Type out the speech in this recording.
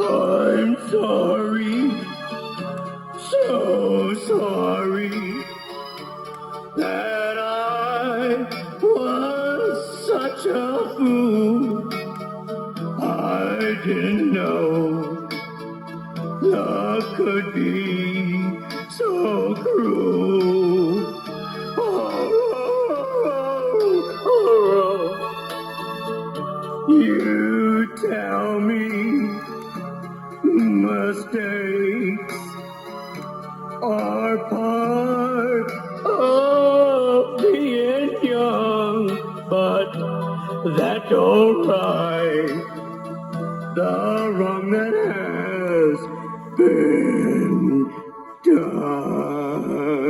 I'm sorry, so sorry that I was such a fool. I didn't know love could be so cruel. You tell me mistakes are part of being young, but that don't right the wrong that has been done.